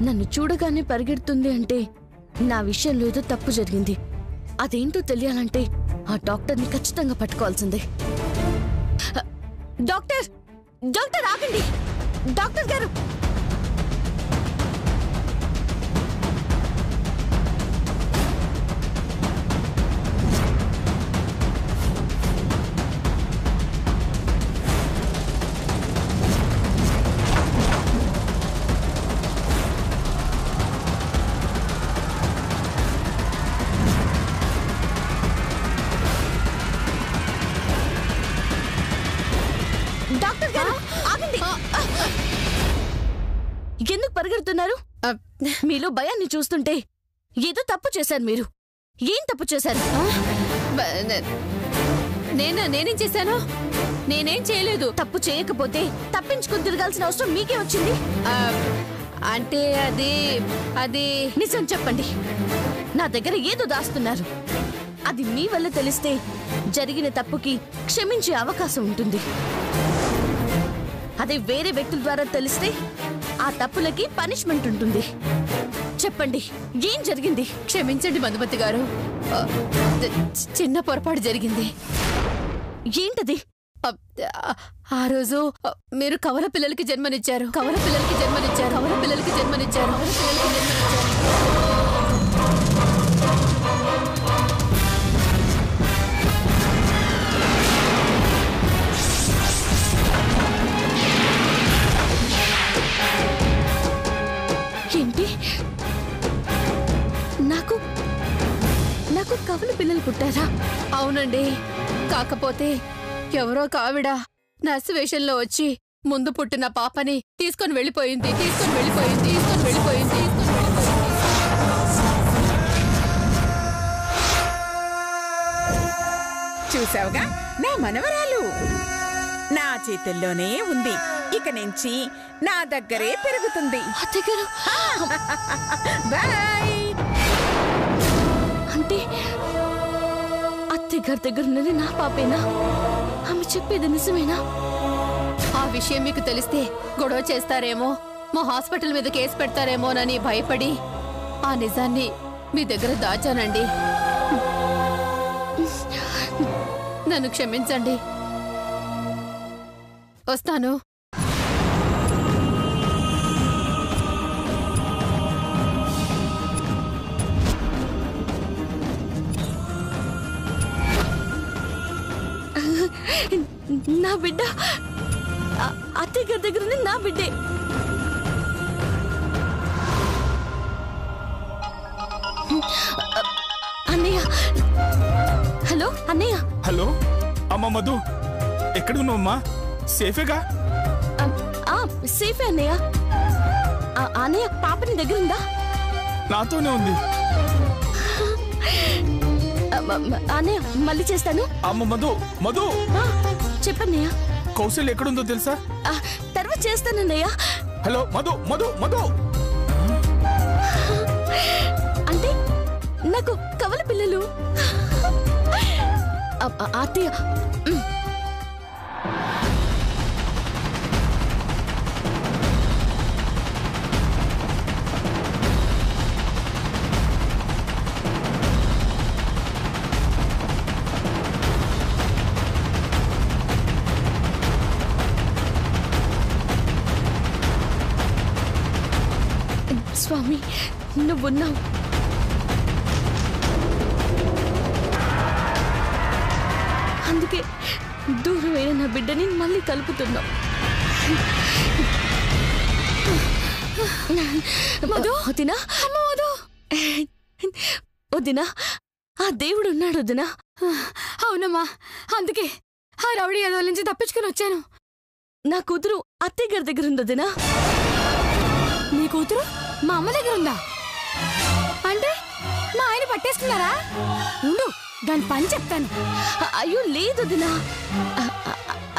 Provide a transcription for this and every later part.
నన్ను చూడగానే పరిగెడుతుంది అంటే నా విషయంలో ఏదో తప్పు జరిగింది. అదేంటో తెలియాలంటే ఆ డాక్టర్ని ఖచ్చితంగా పట్టుకోవాల్సిందే. డాక్టర్, డాక్టర్ ఆగండి! డాక్టర్ గారు! డాక్టర్ గారు ఆగండి! ఎందుకు పరిగెడుతున్నారు? మీలో భయాన్ని చూస్తుంటే ఏదో తప్పు చేశారు. మీరు ఏం తప్పు చేశారు? నేనేం చేశాను? నేనేం చేయలేదు. తప్పు చేయకపోతే తప్పించుకుని తిరగాల్సిన అవసరం మీకే వచ్చింది. అంటే అది నిజం చెప్పండి. నా దగ్గర ఏదో దాస్తున్నారు. అది మీ వల్ల తెలిస్తే జరిగిన తప్పుకి క్షమించే అవకాశం ఉంటుంది. అదే వేరే వ్యక్తుల ద్వారా తెలిస్తే ఆ తప్పులకి పనిష్మెంట్ ఉంటుంది. చెప్పండి, ఏం జరిగింది? క్షమించండి మధుమతి గారు, చిన్న పొరపాటు జరిగింది. ఏంటది? ఆ రోజు మీరు కవల పిల్లలకి జన్మనిచ్చారు. ఏంటి? నాకు కవల పిల్లలు పుట్టారా? అవునండి. కాకపోతే ఎవరో కావిడ నర్సు వేషంలో వచ్చి ముందు పుట్టిన పాపని తీసుకొని వెళ్ళిపోయింది. చూసావుగా, నా మనవరాలు నా చేతుల్లోనే ఉంది. ఇక నుంచి నా దగ్గరే పెరుగుతుంది. బాయ్. అంటే అత్తగారి దగ్గర ఉన్నది నా పాపేనా? ఆమె చెప్పేది నిజమేనా? ఆ విషయం మీకు తెలిస్తే గొడవ చేస్తారేమో, మా హాస్పిటల్ మీద కేసు పెడతారేమోనని భయపడి ఆ నిజాన్ని మీ దగ్గర దాచానండి. నన్ను క్షమించండి. వస్తాను. నా బిడ్డ అత్తగారి దగ్గర ఉంది. నా బిడ్డే. అన్నయ్య, హలో అన్నయ్య. హలో అమ్మ మధు, ఎక్కడున్నావమ్మా? సేఫేగా? సేఫే అన్నయ్య. అన్నయ్య, పాపని దగ్గర ఉందా? నాతోనే ఉంది అన్నయ్య. మళ్ళీ చేస్తాను. అమ్మ మధు, మధు చెప్పన్నయ్య. కౌశల్ ఎక్కడుందో తెలుసా? తర్వాత చేస్తానన్నయ్య. హలో మధు, మధు, మధు. అంటే నాకు కవల పిల్లలు. అత్తయ్య, స్వామి నువ్వున్నావు. అందుకే దూరమైన నా బిడ్డని మళ్ళీ కలుపుతున్నావు. వదినా, వదినా, ఆ దేవుడు ఉన్నాడు వదినా. అవునమ్మా, అందుకే ఆ రౌడీ యాదవ్ నుంచి తప్పించుకుని వచ్చాను. నా కూతురు అత్తయ్య గారి దగ్గర ఉంది వదినా. నీ కూతురు మా అమ్మ దగ్గర ఉందా? అంటే మా ఆయన పట్టేసుకున్నారా? ఉండు, దాని పని చెప్తాను. అయ్యో లేదు వదినా,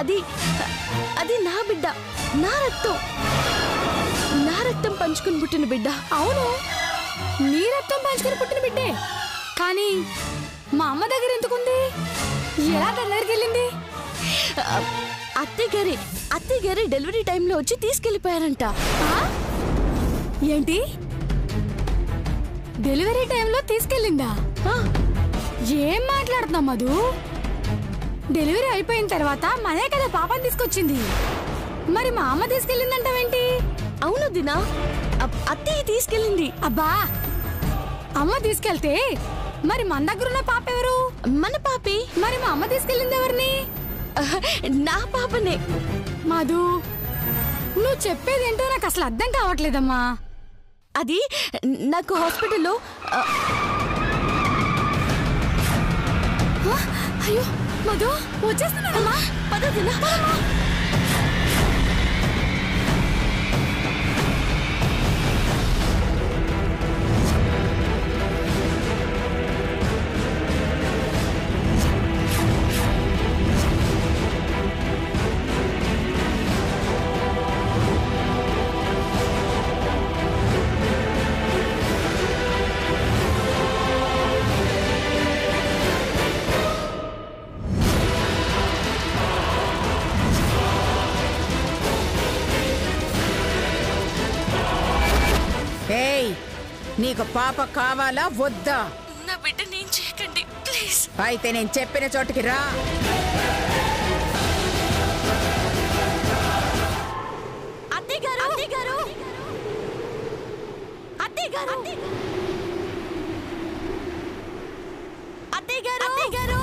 అది అది నా బిడ్డ, నా రక్తం పంచుకుని పుట్టిన బిడ్డ. అవును, నీ రక్తం పంచుకుని పుట్టిన బిడ్డే. కానీ మా అమ్మ దగ్గర ఎందుకుంది? ఎలా తన దగ్గరికి వెళ్ళింది? అత్తయ్య గారి డెలివరీ టైంలో వచ్చి తీసుకెళ్లిపోయారంట. ఏంటి డెలివరీ టైంలో తీసుకెళ్ళిందా? ఏం మాట్లాడుతున్నావు మధు? డెలివరీ అయిపోయిన తర్వాత మనే కదా పాపని తీసుకొచ్చింది. మరి మా అమ్మ తీసుకెళ్ళిందంటావేంటి? అవును దినా, అత్తయ్య తీసుకెళ్ళింది. అబ్బా, అమ్మ తీసుకెళ్తే మరి మన దగ్గరున్న పాప ఎవరు? మన పాపే. మరి మా అమ్మ తీసుకెళ్ళింది ఎవరిని? నా పాపనే. మధు, నువ్వు చెప్పేదేంటో నాకు అసలు అర్థం కావట్లేదమ్మా. అది నాకు హాస్పిటల్లో అయ్యో మధు, వచ్చేస్తున్నానమ్మా. పదదినా. నీకు పాప కావాలా వద్దా? నా బిడ్డ నేను చేయకండి ప్లీజ్. అయితే నేను చెప్పిన చోటికి రా. అత్తయ్య గారు, అత్తయ్య గారు, అత్తయ్య గారు, అత్తయ్య గారు, అత్తయ్య గారు,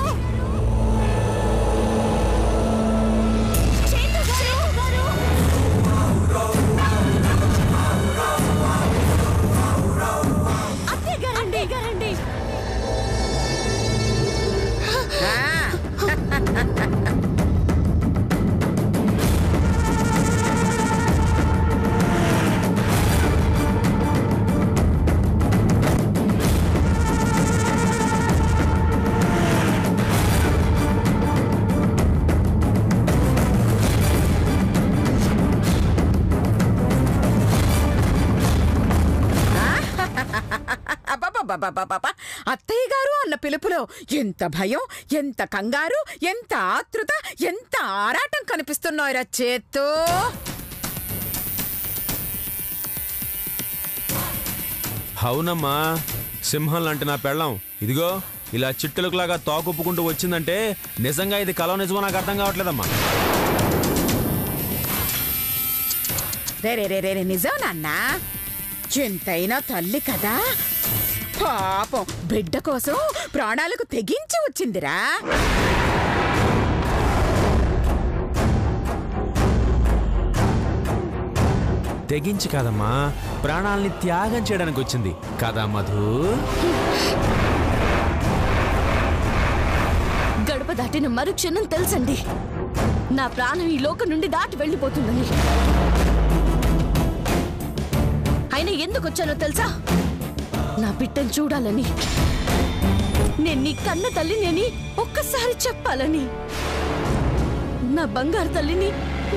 అత్తయ్య గారు అన్న పిలుపులో ఎంత భయం, ఎంత కంగారు, ఎంత ఆతృత, ఎంత ఆరాటం కనిపిస్తున్నాయిరా చేత్తో. అవునమ్మా, సింహం లాంటి నా పెళ్ళం ఇదిగో ఇలా చిట్టులకులాగా తోకుప్పుకుంటూ వచ్చిందంటే నిజంగా ఇది కలో నిజమో నాకు అర్థం కావట్లేదమ్మా. రే నిజం నాన్నా, ఎంతైనా తల్లి కదా, పాపం బిడ్డ కోసం ప్రాణాలకు తెగించి వచ్చిందిరా. తెగించి కాదమ్మా, ప్రాణాల్ని త్యాగం చేయడానికి వచ్చింది కదా మధు. గడప దాటిన మరుక్షణం తెలుసండి నా ప్రాణం ఈ లోకం నుండి దాటి వెళ్ళిపోతుందని. అయినా ఎందుకు వచ్చానో తెలుసా? నా బిడ్డను చూడాలని, నేను నీ కన్న తల్లిని అని ఒక్కసారి చెప్పాలని, నా బంగారు తల్లిని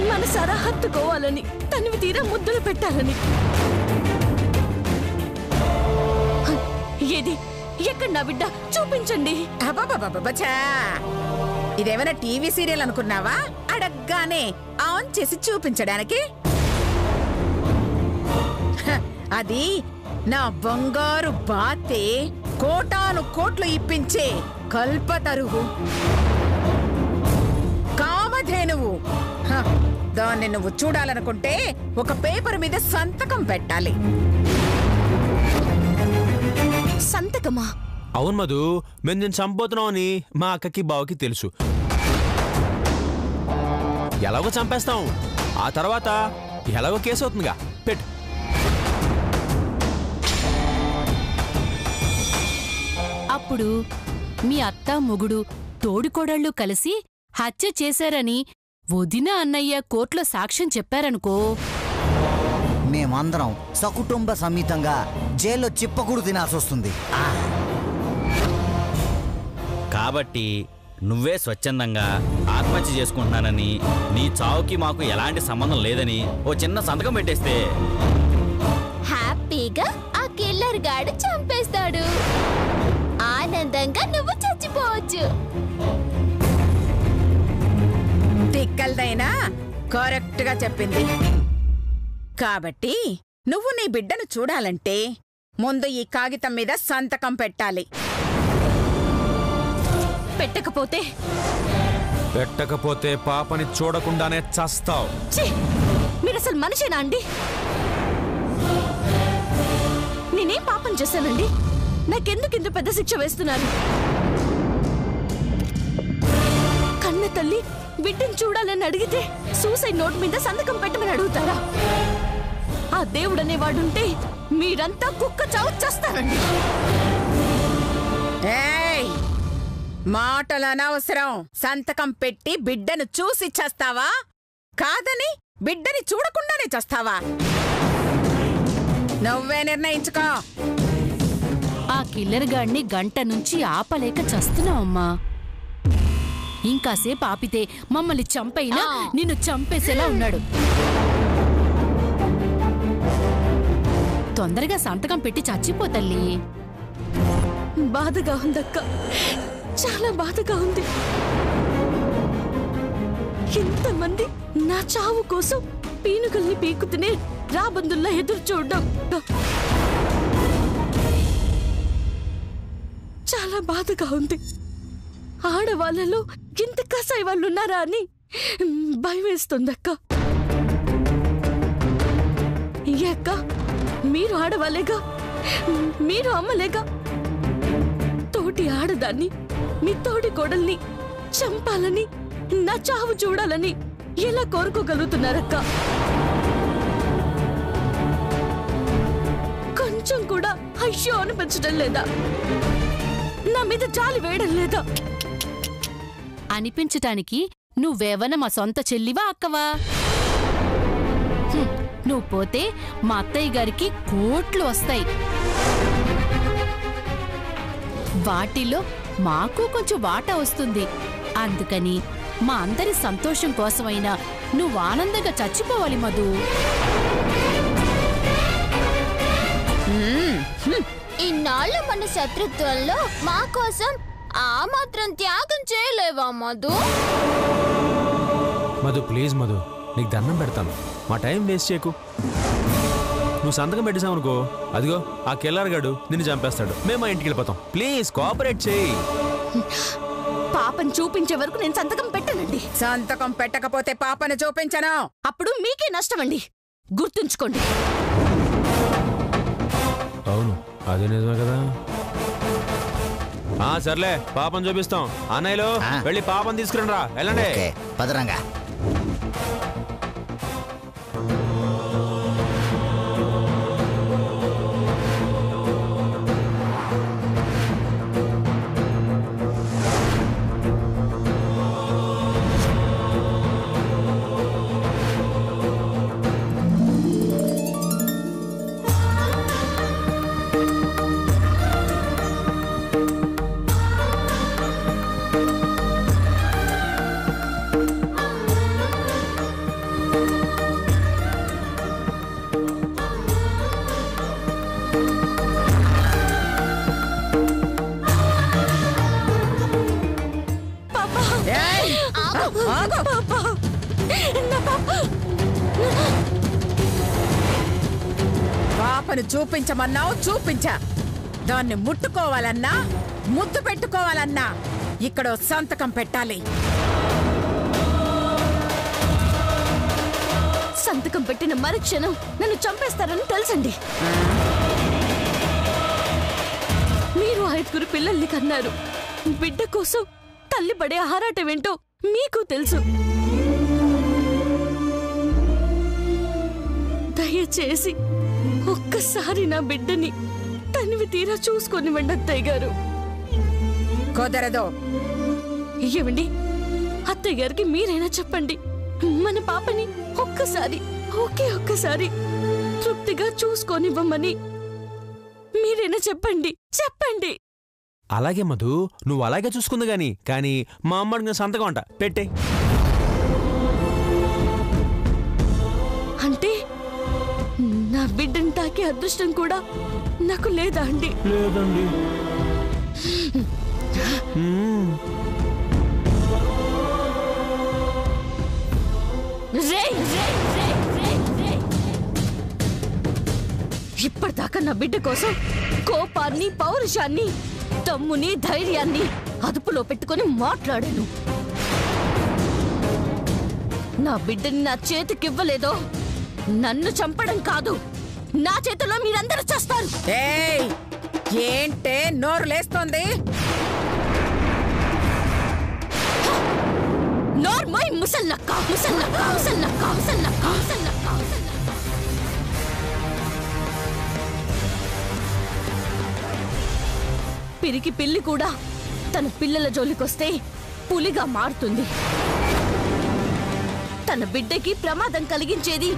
మనసారా హత్తుకోవాలని, తనివి తీరా ముద్దులు పెట్టాలని. ఏది ఎక్కడ నా బిడ్డ చూపించండి. అబ్బా, ఇదేమైనా టీవీ సీరియల్ అనుకున్నావా? అడగ్గానే ఆన్ చేసి చూపించడానికి. అది నా బంగారు బాతే, కోటాను కోట్లు ఇప్పించే కల్పతరువు, కామధేనువు. దాన్ని నువ్వు చూడాలనుకుంటే ఒక పేపర్ మీద సంతకం పెట్టాలి. సంతకమా? అవును మధు, మేము నేను చంపుతున్నామని మా అక్కకి బావకి తెలుసు. ఎలాగో చంపేస్తాం, ఆ తర్వాత ఎలాగో కేసు అవుతుందిగా. పెట్టు. అప్పుడు మీ అత్త మొగుడు తోడికోడళ్ళు కలిసి హత్య చేశారని వదిన అన్నయ్య కోర్టులో సాక్ష్యం చెప్పారనుకో, మేమందరం సకుటుంబ సమేతంగా జైల్లో చిప్పకూడు తినాల్సొస్తుంది. కాబట్టి నువ్వే స్వచ్ఛందంగా ఆత్మహత్య చేసుకుంటున్నానని, నీ చావుకి మాకు ఎలాంటి సంబంధం లేదని ఓ చిన్న సంతకం పెట్టేస్తే హ్యాపీగా ఆ కిల్లర్ గాడు చంపేస్తాడు. ఆనందంగా నువ్వు చచ్చిపోవచ్చు. తిక్కల్దైనా కరెక్ట్ గా చెప్పింది. కాబట్టి నువ్వు నీ బిడ్డను చూడాలంటే ముందు ఈ కాగితం మీద సంతకం పెట్టాలి. పెట్టకపోతే పాపని చూడకుండానే చస్తావు. మీరసలు మనిషేనా అండి? నేనేం పాపం చేశానండి? నాకెందుకు ఇంత పెద్ద శిక్ష వేస్తున్నారు? కన్న తల్లి బిడ్డను చూడాలని అడిగితే సూసైడ్ నోట్ మీద సంతకం పెట్టమని అడుగుతారా? ఆ దేవుడనేవాడుంటే మీరంతా కుక్క చావు చేస్తారండి. మాటలు అనవసరం. సంతకం పెట్టి బిడ్డను చూసి చేస్తావా, కాదని బిడ్డని చూడకుండానే చేస్తావా? నువ్వే నిర్ణయించుకో. ఆ కిల్లర్ గాడిని గంట నుంచి ఆపలేక చస్తున్నావమ్మా. ఇంకాసేపు ఆపితే మమ్మల్ని చంపైనా నిన్ను చంపేసేలా ఉన్నాడు. తొందరగా సంతకం పెట్టి చచ్చిపోతల్లి. బాధగా ఉందక్క, చాలా బాధగా ఉంది. ఎంతమంది నా చావు కోసం పీనుకల్ని పీకుతూనే రాబందుల్లా ఎదురు చూడడం చాలా బాధగా ఉంది. ఆడవాళ్ళలో ఇంత కసాయి వాళ్ళున్నారా అని భయం వేస్తుందక్క. అక్క, మీరు ఆడవాళ్ళేగా, మీరు అమ్మలేగా. తోటి ఆడదాన్ని, మీ తోటి కోడల్ని చంపాలని, నా చావు చూడాలని ఎలా కోరుకోగలుగుతున్నారక్క? కొంచెం కూడా అయ్యో అనిపించడం లేదా? నా మీద జాలి వేయడం లేదా? అనిపించటానికి నువ్వేవన మా సొంత చెల్లివా అక్కవా? నువ్వు పోతే మా అత్తయ్య గారికి కోట్లు వస్తాయి. వాటిలో మాకు కొంచెం వాటా వస్తుంది. అందుకని మా అందరి సంతోషం కోసమైనా నువ్వు ఆనందంగా చచ్చిపోవాలి మధు. ఇన్నాళ్ళు మన శత్రుత్వంలో మా కోసం ఆ మాత్రం త్యాగం చేయలేవా మధు? మధు ప్లీజ్ మధు, నీకు దండం పెడతాను, మా టైం వేస్ట్ చేయకు. నువ్వు సంతకం పెట్టేసావనుకో, అదిగో ఆ కిల్లర్ గాడు నిన్ను చంపేస్తాడు. మేము మా ఇంటికి వెళ్ళిపోతాం. ప్లీజ్ కోఆపరేట్ చేయి. పాపను చూపించే వరకు నేను సంతకం పెట్టనండి. సంతకం పెట్టకపోతే పాపను చూపించను. అప్పుడు మీకే నష్టం అండి, గుర్తుంచుకోండి. అవును, అదే నిజమే కదా. సర్లే, పాపం చూపిస్తాం. అన్నయ్యలు వెళ్ళి పాపం తీసుకురండి రా. వెళ్ళండి. పదరంగా. పాపను చూపించమన్నావు, చూపించా. దాన్ని ముట్టుకోవాలన్నా, ముద్దు పెట్టుకోవాలన్నా ఇక్కడ సంతకం పెట్టాలి. సంతకం పెట్టిన మరుక్షణం నన్ను చంపేస్తారని తెలుసండి. మీరు 5 పిల్లల్ని కన్నారు. బిడ్డ కోసం తల్లి పడే ఆరాటం ఏంటో మీకు తెలుసు. దయచేసి ఒక్కసారి నా బిడ్డని తనివి తీరా చూసుకొనివ్వండి అత్తయ్య గారు. కుదరదు. ఏమండి, అత్తయ్య గారికి మీరైనా చెప్పండి, మన పాపని ఒక్కసారి తృప్తిగా చూసుకొనివ్వమని మీరైనా చెప్పండి. అలాగే మధు, నువ్వు అలాగే చూసుకుంది కానీ మా అమ్మడికి సంతకం అంట పెట్టే. అంటే నా బిడ్డను తాకే అదృష్టం కూడా నాకు లేదా అండి? లేదండి. ఇప్పటిదాకా నా బిడ్డ కోసం కోపాన్ని, పౌరుషాన్ని, దమ్ముని, ధైర్యాన్ని అదుపులో పెట్టుకొని మాట్లాడాను. నా బిడ్డని నా చేతికివ్వలేదో నన్ను చంపడం కాదు, నా చేతిలో మీరందరూ చేస్తారు. ఏంటే నోరు లేస్తోంది? నోర్మోయ్ ముసల్లక్క, ముసల్లక్క, ముసల్లక్క, ముసల్లక్క, ముసల్లక్క. పిరికి పిల్లి కూడా తన పిల్లల జోలికొస్తే పులిగా మారుతుంది. తన బిడ్డకి ప్రమాదం కలిగించేది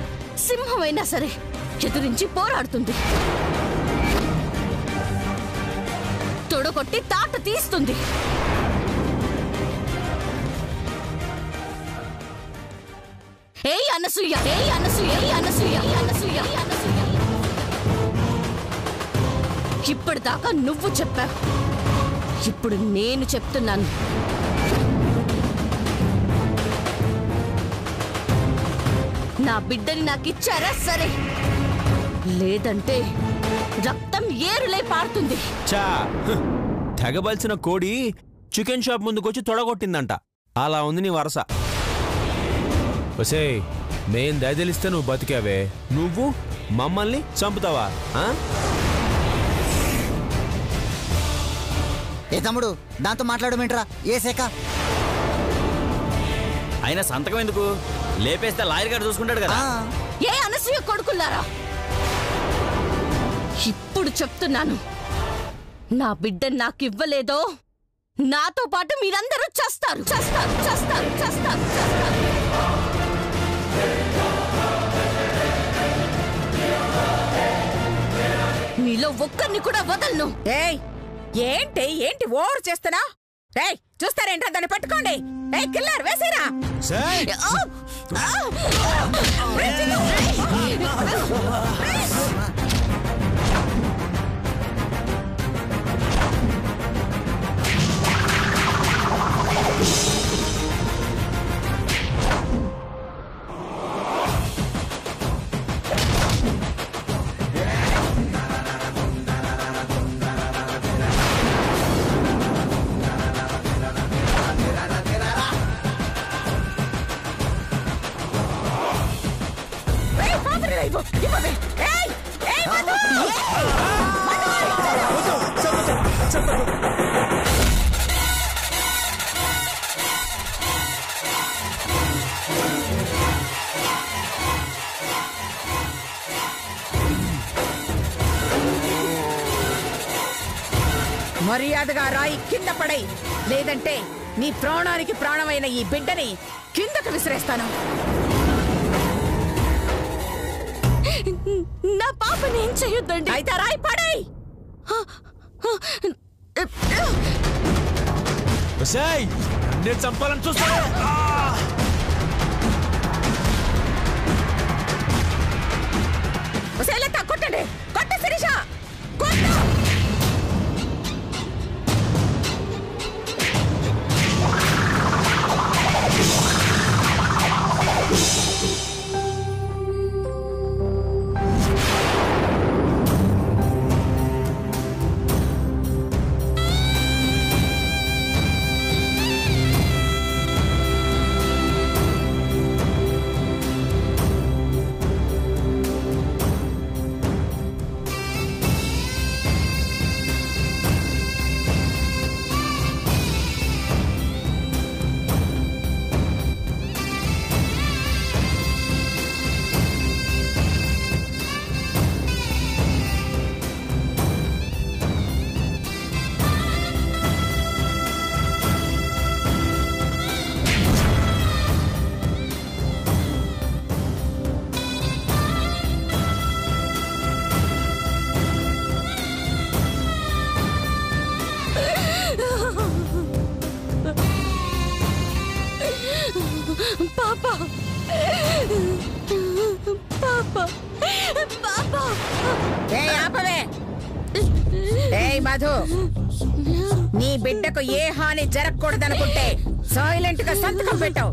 సింహమైనా సరే ఎదురించి పోరాడుతుంది. తొడగొట్టి తాట తీస్తుంది. ఏయ్ అనసూయ, ఏయ్ అనసూయ, ఏయ్ అనసూయ, ఏయ్ అనసూయ, ఏయ్ అనసూయ. ఇప్పటిదాకా నువ్వు చెప్పావు, ఇప్పుడు నేను చెప్తున్నాను. నా బిడ్డని నాకిచ్చారా సరే, లేదంటే రక్తం ఏరులై పారుతుంది. చా తెగబల్సిన కోడి చికెన్ షాప్ ముందుకొచ్చి తొడగొట్టిందంట. అలా ఉంది నీ వరస. ఒసే, మేం దయదలిస్తే నువ్వు బతికావే, నువ్వు మమ్మల్ని చంపుతావా? ఏ తమ్ముడు, దాంతో మాట్లాడమేంట్రా? ఏ శాఖ అయినా సంతకం ఎందుకు? లేపేస్తే లాయర్ గారు చూసుకుంటాడు కదా. ఏ అనసూయ కొడుకులారా, ఇప్పుడు చెప్తున్నాను, నా బిడ్డ నాకు ఇవ్వలేదో నాతో పాటు మీరందరూ చేస్తారు, చేస్తారు, చేస్తారు, చేస్తారు, చేస్తారు. మీలో ఒక్కరిని కూడా వదలను. ఏంటి ఓవర్ చేస్తున్నా? చూస్తారేంటా? దాన్ని పట్టుకోండి. కిల్లర్ వేసేరా. మర్యాదగా రాయి కింద పడై, లేదంటే నీ ప్రాణానికి ప్రాణమైన ఈ బిడ్డని కిందకు విసిరేస్తాను. నా పాపని ఏం చెయ్యొద్దండి. అయితే రాయి పడై. నేను చంపాలని చూస్తాను. కొట్టండి, కొట్ట శిరీష, కొట్ట. పాపా, పాపా, పాపా. ఆపవే. మధు, నీ బిడ్డకు ఏ హాని జరగకూడదనుకుంటే సైలెంట్ గా సంతకం పెట్టావు.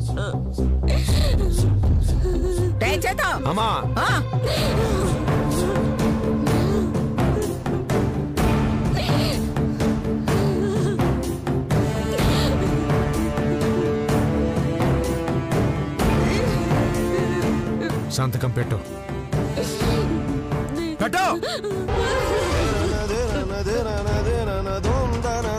సంతకం పెట్టు. పెట్టు. తానా